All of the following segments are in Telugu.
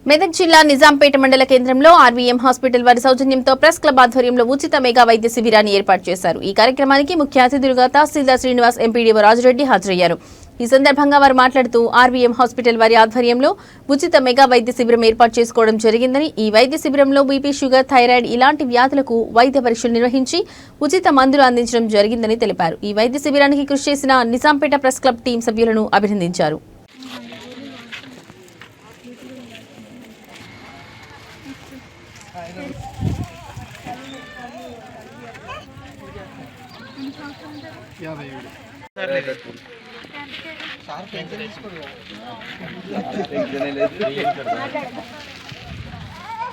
మెదక్ జిల్లా నిజాంపేట మండల కేంద్రంలో ఆర్వీఎం హాస్పిటల్ వారి సౌజన్యంతో ప్రెస్ క్లబ్ ఆధ్వర్యంలో ఉచిత మెగా వైద్య శిబిరాన్ని ఏర్పాటు చేశారు. ఈ కార్యక్రమానికి ముఖ్య అతిథులుగా తహసీల్దార్ శ్రీనివాస్, ఎంపీడీఓ రాజురెడ్డి హాజరయ్యారు. ఈ సందర్భంగా వారు మాట్లాడుతూ ఆర్వీఎం హాస్పిటల్ వారి ఆధ్వర్యంలో ఉచిత మెగా వైద్య శిబిరం ఏర్పాటు చేసుకోవడం జరిగిందని, ఈ వైద్య శిబిరంలో బీపీ, షుగర్, థైరాయిడ్ ఇలాంటి వ్యాధులకు వైద్య పరీక్షలు నిర్వహించి ఉచిత మందులు అందించడం జరిగిందని తెలిపారు. ఈ వైద్య శిబిరానికి కృషి చేసిన నిజాంపేట ప్రెస్ క్లబ్ టీం సభ్యులను అభినందించారు.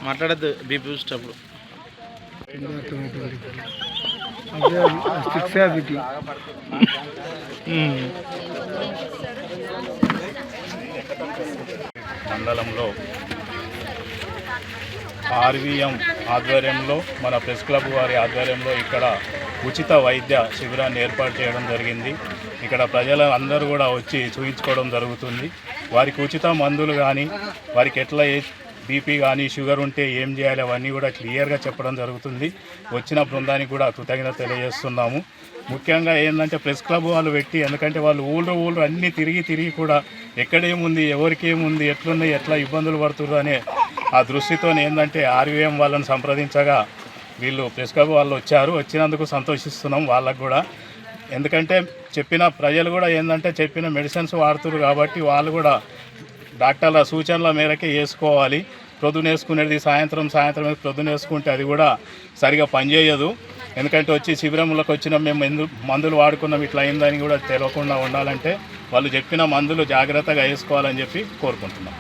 మాట్లాడద్దు బీపీ చూసేటప్పుడు. మండలంలో ఆర్వీఎం ఆధ్వర్యంలో మన ప్రెస్ క్లబ్ వారి ఆధ్వర్యంలో ఇక్కడ ఉచిత వైద్య శిబిరాన్ని ఏర్పాటు చేయడం జరిగింది. ఇక్కడ ప్రజలు అందరూ కూడా వచ్చి చూయించుకోవడం జరుగుతుంది. వారికి ఉచిత మందులు కానీ, వారికి ఎట్లా బీపీ కానీ షుగర్ ఉంటే ఏం చేయాలి అవన్నీ కూడా క్లియర్గా చెప్పడం జరుగుతుంది. వచ్చిన బృందానికి కూడా కృతజ్ఞత తెలియజేస్తున్నాము. ముఖ్యంగా ఏంటంటే ప్రెస్ క్లబ్ వాళ్ళు పెట్టి, ఎందుకంటే వాళ్ళు ఊళ్ళు అన్నీ తిరిగి కూడా ఎక్కడేముంది, ఎవరికేముంది, ఎట్లున్నాయి, ఎట్లా ఇబ్బందులు పడుతున్నారు అనే ఆ దృష్టితో ఏంటంటే ఆర్వీఎం వాళ్ళని సంప్రదించగా వీళ్ళు ప్రెస్ క్లబ్ వాళ్ళు వచ్చారు. వచ్చినందుకు సంతోషిస్తున్నాం వాళ్ళకు కూడా. ఎందుకంటే చెప్పిన ప్రజలు కూడా ఏంటంటే చెప్పిన మెడిసిన్స్ వాడుతున్నారు కాబట్టి వాళ్ళు కూడా డాక్టర్ల సూచనల మేరకే వేసుకోవాలి. ప్రొద్దున వేసుకునేది సాయంత్రం ప్రొద్దున వేసుకుంటే అది కూడా సరిగా పనిచేయదు. ఎందుకంటే వచ్చి శిబిరంలోకి వచ్చిన మేము మందులు వాడుకున్నాం ఇట్లా అయిందని కూడా తెలియకుండా ఉండాలంటే వాళ్ళు చెప్పిన మందులు జాగ్రత్తగా వేసుకోవాలని చెప్పి కోరుకుంటున్నాం.